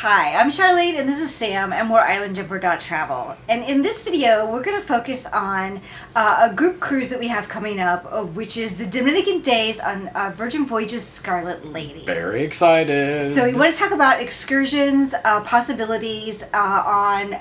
Hi, I'm Charlene and this is Sam and we're IslandJumper.travel. And in this video, we're going to focus on a group cruise that we have coming up, which is the Dominican Daze on Virgin Voyages Scarlet Lady. Very excited. So we want to talk about excursions, possibilities on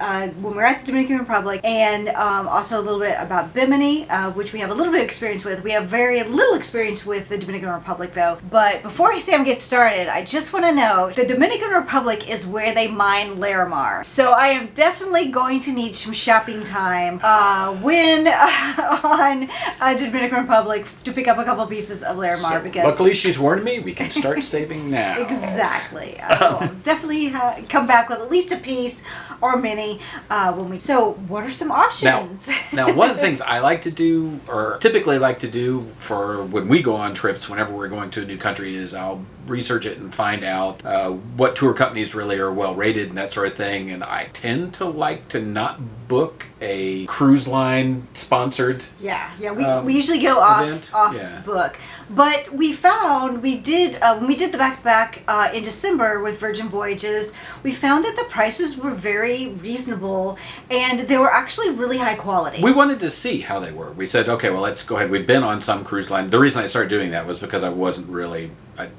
when we're at the Dominican Republic, and also a little bit about Bimini, which we have a little bit of experience with. We have very little experience with the Dominican Republic though. But before Sam gets started, I just want to know, the Dominican Republic is where they mine Larimar. So I am definitely going to need some shopping time on the Dominican Republic to pick up a couple pieces of Larimar, So, because luckily she's warned me, we can start saving now. exactly. I will definitely come back with at least a piece or many when we. So what are some options? Now, one of the things I like to do, or typically like to do for when we go on trips, whenever we're going to a new country, is I'll research it and find out what tour companies really are well rated and that sort of thing. And I tend to like to not book a cruise line sponsored. We usually go off Yeah. book, but we found when we did the back in December with Virgin Voyages, we found that the prices were very reasonable and they were actually really high quality. We wanted to see how they were. We said, okay, well, let's go ahead. We've been on some cruise line. The reason I started doing that was because I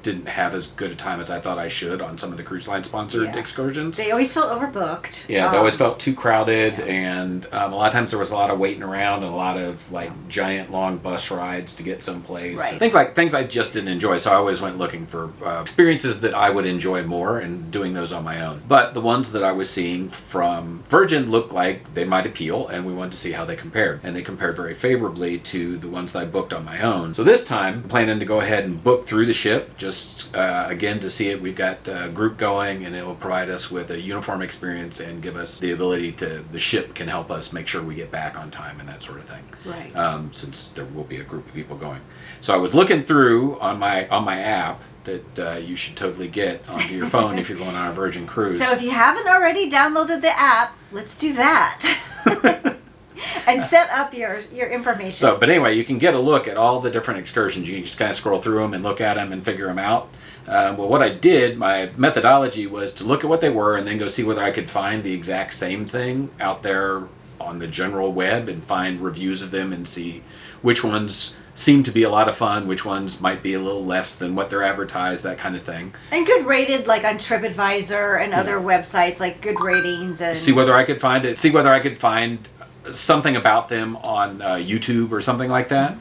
didn't have as good a time as I thought I should on some of the cruise line sponsored excursions. They always felt overbooked. Yeah, they always felt too crowded, and a lot of times there was a lot of waiting around and a lot of giant long bus rides to get someplace. Right. Things I just didn't enjoy, so I always went looking for experiences that I would enjoy more and doing those on my own. But the ones that I was seeing from Virgin looked like they might appeal, and we wanted to see how they compared. And they compared very favorably to the ones that I booked on my own. So this time, I'm planning to go ahead and book through the ship, just again to see it. We've got a group going, and it will provide us with a uniform experience and give us the ability the ship can help us make sure we get back on time and that sort of thing. Right. Since there will be a group of people going. So I was looking through on my app that you should totally get onto your phone if you're going on a Virgin cruise. So if you haven't already downloaded the app, let's do that. And set up your information. So, but anyway, you can get a look at all the different excursions. You can just kind of scroll through them and look at them and figure them out. Well, what I did, my methodology was to look at what they were and then go see whether I could find the exact same thing out there on the general web and find reviews of them and see which ones seem to be a lot of fun, which ones might be a little less than what they're advertised, that kind of thing. And good rated, like on TripAdvisor and other websites, like good ratings. And see whether I could find it. See whether I could find something about them on YouTube or something like that,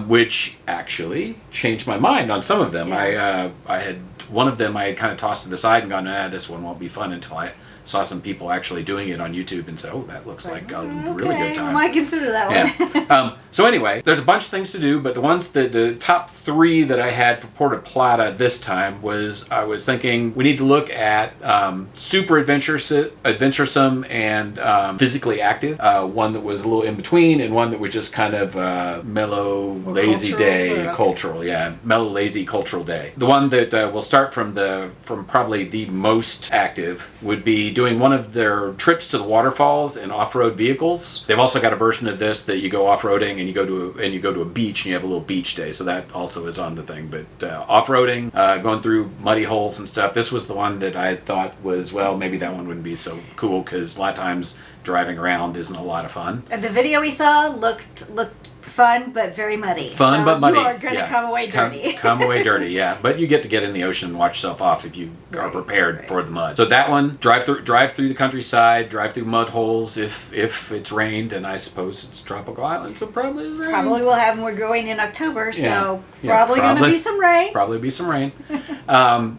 which actually changed my mind on some of them. Yeah. I had one of them I had kind of tossed to the side and gone, this one won't be fun, until I saw some people actually doing it on YouTube and said, oh, that looks like a really good time. I might consider that one. Yeah. So anyway, there's a bunch of things to do, but the top three that I had for Puerto Plata this time was, I was thinking we need to look at super adventuresome and physically active, one that was a little in between, and one that was just kind of mellow, lazy day, cultural. Yeah, mellow, lazy, cultural day. The one that will start from probably the most active would be doing one of their trips to the waterfalls in off-road vehicles. They've also got a version of this that you go off-roading and you go to a beach and you have a little beach day. So that also is on the thing. But off-roading, going through muddy holes and stuff. This was the one that I thought was, well, maybe that one wouldn't be so cool because a lot of times driving around isn't a lot of fun. And the video we saw looked fun but very muddy. Fun but muddy. You are going to come away dirty. Come away dirty, yeah. But you get to get in the ocean and wash yourself off if you are prepared for the mud. So that one, drive through the countryside, drive through mud holes if it's rained, and I suppose it's tropical island, so probably it's rain. Probably will have, and we're going in October, so probably going to be some rain. Probably be some rain.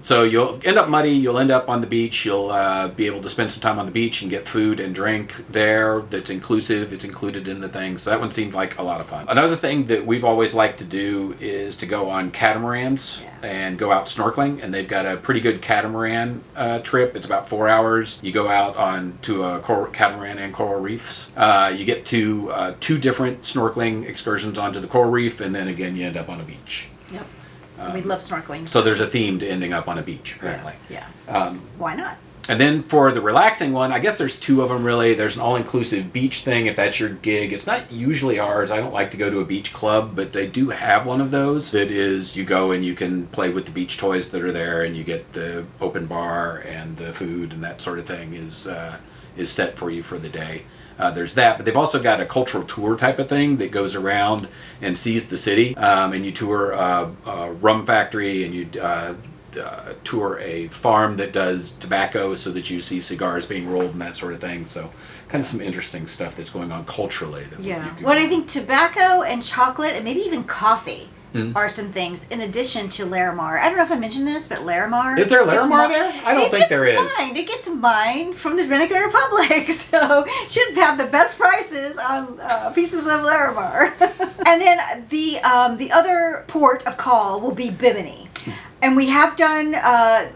So you'll end up muddy, you'll end up on the beach, you'll be able to spend some time on the beach and get food and drink there that's inclusive, it's included in the thing. So that one seemed like a lot of fun. Another thing that we've always liked to do is to go on catamarans and go out snorkeling, and they've got a pretty good catamaran trip. It's about 4 hours. You go out on to a catamaran and coral reefs. You get to two different snorkeling excursions onto the coral reef, and then again you end up on a beach. Yep. We love snorkeling. So there's a theme to ending up on a beach, apparently. Yeah. Why not? And then for the relaxing one, I guess there's two of them really. There's an all-inclusive beach thing if that's your gig. It's not usually ours. I don't like to go to a beach club, but they do have one of those that is you go and you can play with the beach toys that are there, and you get the open bar and the food and that sort of thing is set for you for the day. There's that, but they've also got a cultural tour type of thing that goes around and sees the city, and you tour a rum factory, and you tour a farm that does tobacco so that you see cigars being rolled and that sort of thing. So kind of some interesting stuff that's going on culturally. Well, I think tobacco and chocolate and maybe even coffee are some things in addition to Larimar. I don't know if I mentioned this, but Larimar... Is there Larimar there? I don't think there is. It gets mined from the Dominican Republic, so should have the best prices on pieces of Larimar. And then the other port of call will be Bimini. And we have done,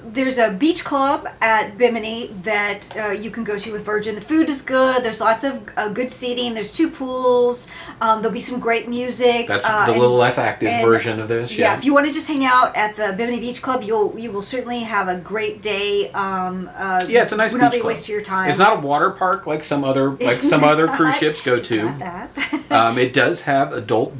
there's a beach club at Bimini that you can go to with Virgin. The food is good. There's lots of good seating. There's 2 pools. There'll be some great music. That's the little less active version of this. Yeah, if you want to just hang out at the Bimini Beach Club, you will certainly have a great day. It's a nice beach club. Not waste your time. It's not a water park like some other cruise ships go to. It's not that. It does have adult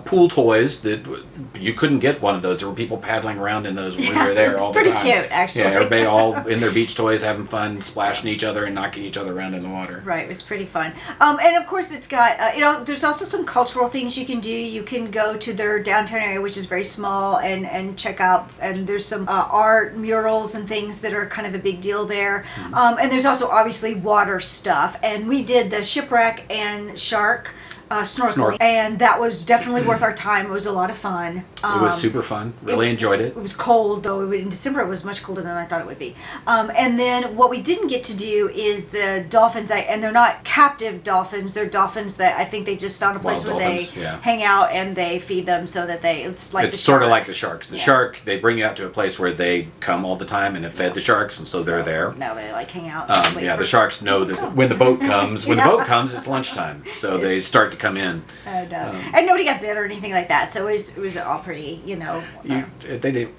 pool toys that you couldn't get one of those. There were people paddling around in those when we were there all the time. It's pretty cute, actually. Yeah, everybody all in their beach toys having fun, splashing each other and knocking each other around in the water. Right, it was pretty fun. And of course it's got, there's also some cultural things you can do. You can go to their downtown area, which is very small, and check out, and there's some art, murals and things that are kind of a big deal there. And there's also obviously water stuff. And we did the shipwreck and shark snorkeling, and that was definitely worth our time. It was a lot of fun. It was super fun. Really enjoyed it. It was cold, though. In December, it was much colder than I thought it would be. And then what we didn't get to do is the dolphins, and they're not captive dolphins. They're dolphins that I think they just found a place where they hang out and they feed them so that it's like it's sort of like the sharks. The shark, they bring you out to a place where they come all the time and have fed the sharks, and so they're there. Now they hang out. The sharks know that when the boat comes, it's lunchtime, so they start to come in. And nobody got bit or anything like that, so it was all pretty, They did.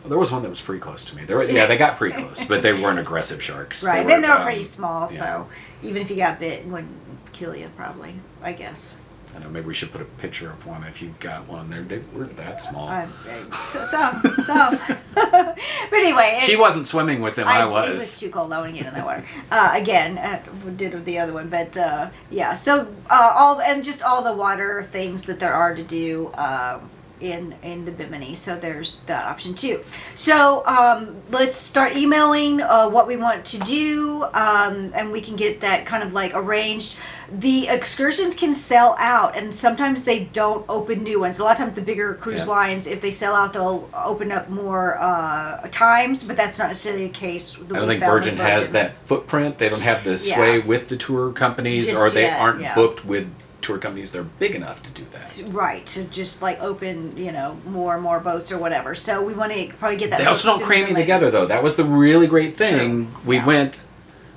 There was one that was pretty close to me. They got pretty close, but they weren't aggressive sharks. Right, they were pretty small, so even if you got bit, it wouldn't kill you, probably, I guess. I know, maybe we should put a picture of one if you got one. They weren't that small. Some. But anyway. She wasn't swimming with them, I was. It was too cold. I wouldn't get in that water. Again, did with the other one. But so all the water things that there are to do in the Bimini, so there's that option too. So let's start emailing what we want to do, and we can get that kind of like arranged. The excursions can sell out, and sometimes they don't open new ones. A lot of times the bigger cruise lines, if they sell out, they'll open up more times, but that's not necessarily the case. I don't think Virgin has that footprint. They don't have the sway with the tour companies, or they aren't booked with tour companies that are big enough to do that. Right, to just like open, more and more boats or whatever. So we want to probably get that. They also don't cram you together, though. That was the really great thing. We went.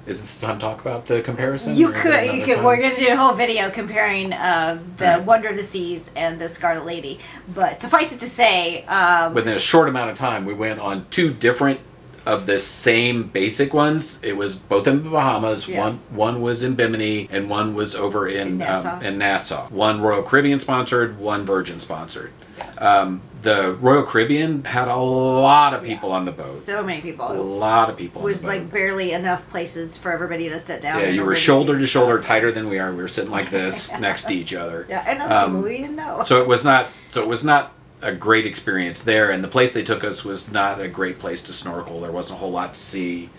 Is this time to talk about the comparison? You could. We're going to do a whole video comparing the Wonder of the Seas and the Scarlet Lady. But suffice it to say, within a short amount of time, we went on 2 different of the same basic ones. It was both in the Bahamas. One was in Bimini, and one was over in Nassau. One Royal Caribbean sponsored, one Virgin sponsored. The Royal Caribbean had a lot of people on the boat. So many people. A lot of people. It was like barely enough places for everybody to sit down. Yeah, you were shoulder to shoulder, tighter than we are. We were sitting like this next to each other. Yeah, and other people we didn't know. So it was not a great experience there, and the place they took us was not a great place to snorkel. There wasn't a whole lot to see.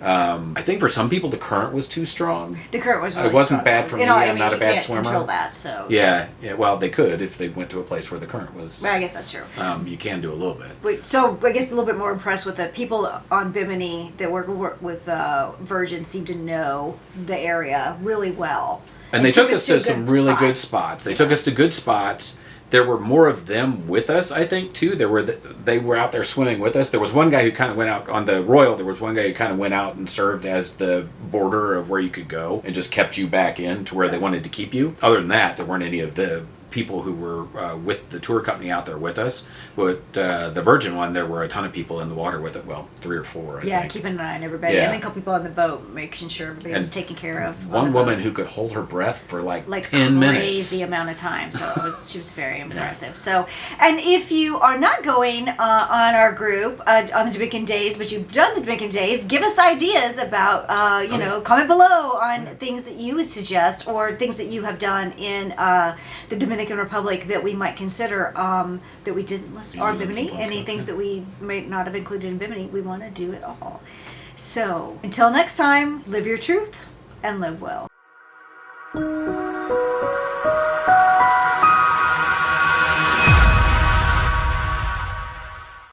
I think for some people the current was too strong. The current was really It wasn't strong. bad for me. I'm not a bad swimmer. You can't control that, so. Yeah. Well, they could if they went to a place where the current was. Well, I guess that's true. You can do a little bit. So I guess a little bit more impressed with the people on Bimini that work with Virgin seem to know the area really well. And they took us to some really good spots. They took us to good spots. There were more of them with us, I think, too. They were out there swimming with us. There was one guy who kind of went out on the Royal. There was one guy who kind of went out and served as the border of where you could go and just kept you back in to where they wanted to keep you. Other than that, there weren't any of the people who were with the tour company out there with us. But the Virgin one, there were a ton of people in the water with it. Well, 3 or 4, I think. Keeping an eye on everybody. Yeah. And then a couple people on the boat, making sure everybody was taken care of. One woman who could hold her breath for like 10 crazy minutes. amount of time. So she was very impressive. So, and if you are not going on our group on the Dominican Daze, but you've done the Dominican Daze, give us ideas about, comment below on things that you would suggest or things that you have done in the Dominican Republic that we might consider that we didn't list. Or Bimini, any things that we may not have included in Bimini, we want to do it all. So, until next time, live your truth and live well.